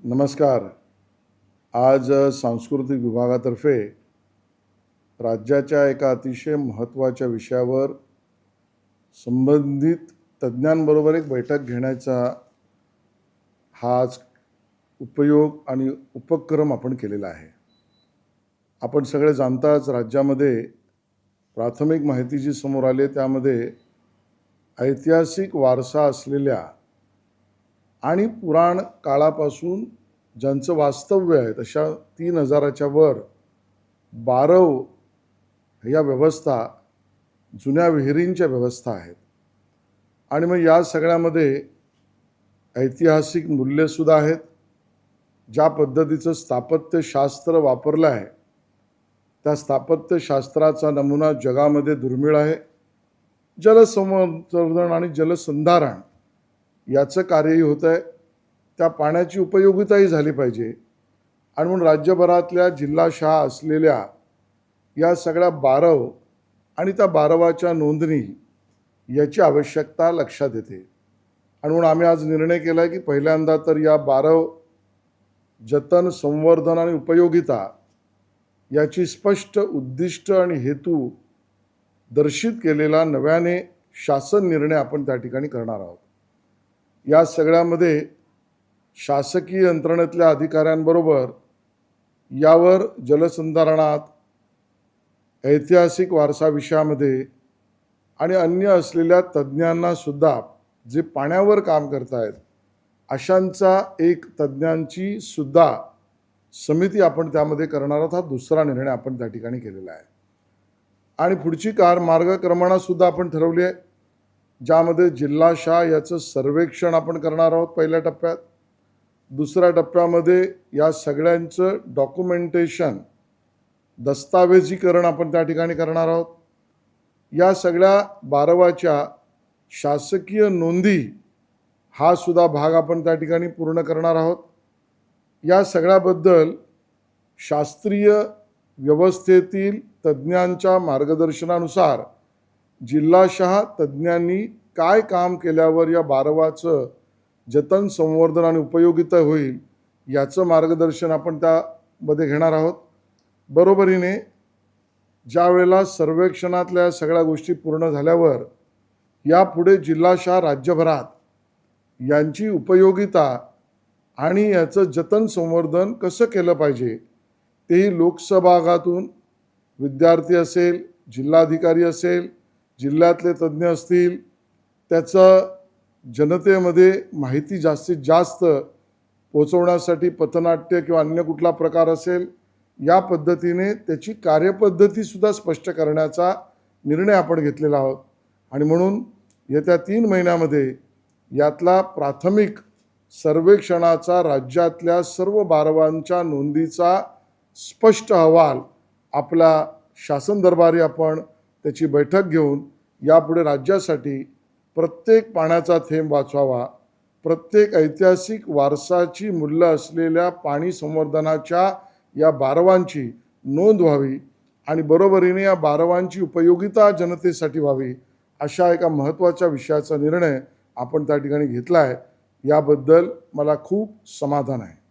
नमस्कार. आज सांस्कृतिक विभागातर्फे राज्याच्या एका अतिशय महत्त्वाच्या विषयावर संबंधित तज्ज्ञांबरोबर एक बैठक घेण्याचा हा आज उपयोग आणि उपक्रम आपण केलेला आहे. आपण सगळे जाणताच राज्यामध्ये प्राथमिक माहिती जी समोर आली त्यामध्ये ऐतिहासिक वारसा असलेल्या आणि पुराण काळापासून ज्यांचं वास्तव्य आहे तशा 3000च्या वर बारव या व्यवस्था जुन्या विहिरींच्या व्यवस्था आहेत. आणि मग या सगळ्यामध्ये ऐतिहासिक मूल्यसुद्धा आहेत. ज्या पद्धतीचं स्थापत्यशास्त्र वापरलं आहे त्या स्थापत्यशास्त्राचा नमुना जगामध्ये दुर्मिळ आहे. जलसंवर्धन आणि जलसंधारण याचं कार्यही होतं आहे. त्या पाण्याची उपयोगिताही झाली पाहिजे आणि म्हणून राज्यभरातल्या जिल्हाशहा असलेल्या या सगळ्या बारव आणि त्या बारवाच्या नोंदणी याची आवश्यकता लक्षात येते. आणि म्हणून आम्ही आज निर्णय केला आहे की पहिल्यांदा तर या बारव जतन, संवर्धन आणि उपयोगिता याची स्पष्ट उद्दिष्ट आणि हेतू दर्शित केलेला नव्याने शासन निर्णय आपण त्या ठिकाणी करणार आहोत. या सगळ्यामध्ये शासकीय यंत्रणेतल्या अधिकाऱ्यांबरोबर यावर जलसंधारणात, ऐतिहासिक वारसा विषयामध्ये आणि अन्य असलेल्या तज्ज्ञांना सुद्धा जे पाण्यावर काम करतायत अशांचा एक तज्ज्ञांची सुद्धा समिती आपण त्यामध्ये करणार आहोत. हा दुसरा निर्णय आपण त्या ठिकाणी केलेला आहे. आणि पुढची मार्गक्रमणा सुद्धा आपण ठरवली आहे, ज्यामध्ये जिल्हाशहा याचं सर्वेक्षण आपण करणार आहोत पहिल्या टप्प्यात. दुसऱ्या टप्प्यामध्ये या सगळ्यांचं डॉक्युमेंटेशन, दस्तावेजीकरण आपण त्या ठिकाणी करणार आहोत. या सगळ्या बारवाच्या शासकीय नोंदी हा सुद्धा भाग आपण त्या ठिकाणी पूर्ण करणार आहोत. या सगळ्याबद्दल शास्त्रीय व्यवस्थेतील तज्ज्ञांच्या मार्गदर्शनानुसार जिल्हाशहा तज्ज्ञांनी काय काम केल्यावर या बारवाचं जतन, संवर्धन आणि उपयोगिता होईल याचं मार्गदर्शन आपण त्यामध्ये घेणार आहोत. बरोबरीने ज्या वेळेला सर्वेक्षणातल्या सगळ्या गोष्टी पूर्ण झाल्यावर यापुढे जिल्हाशहा राज्यभरात यांची उपयोगिता आणि याचं जतन, संवर्धन कसं केलं पाहिजे तेही लोकसहभागातून विद्यार्थी असेल, जिल्हाधिकारी असेल, जिल्ह्यातले तज्ज्ञ असतील, त्याचं जनतेमध्ये माहिती जास्तीत जास्त पोचवण्यासाठी पथनाट्य किंवा अन्य कुठला प्रकार असेल, या पद्धतीने त्याची कार्यपद्धतीसुद्धा स्पष्ट करण्याचा निर्णय आपण घेतलेला आहोत. आणि म्हणून येत्या 3 महिन्यामध्ये यातला प्राथमिक सर्वेक्षणाचा राज्यातल्या सर्व बारवांच्या नोंदीचा स्पष्ट अहवाल आपला शासन दरबारी आपण त्याची बैठक घेऊन यापुढे राज्यासाठी प्रत्येक पाण्याचा थेंब वाचवावा, प्रत्येक ऐतिहासिक वारसाची मूल्य असलेल्या पाणी संवर्धनाच्या या बारवांची नोंद व्हावी आणि बरोबरीने या बारवांची उपयोगिता जनतेसाठी व्हावी, अशा एका महत्त्वाच्या विषयाचा निर्णय आपण त्या ठिकाणी घेतला आहे. याबद्दल मला खूप समाधान आहे.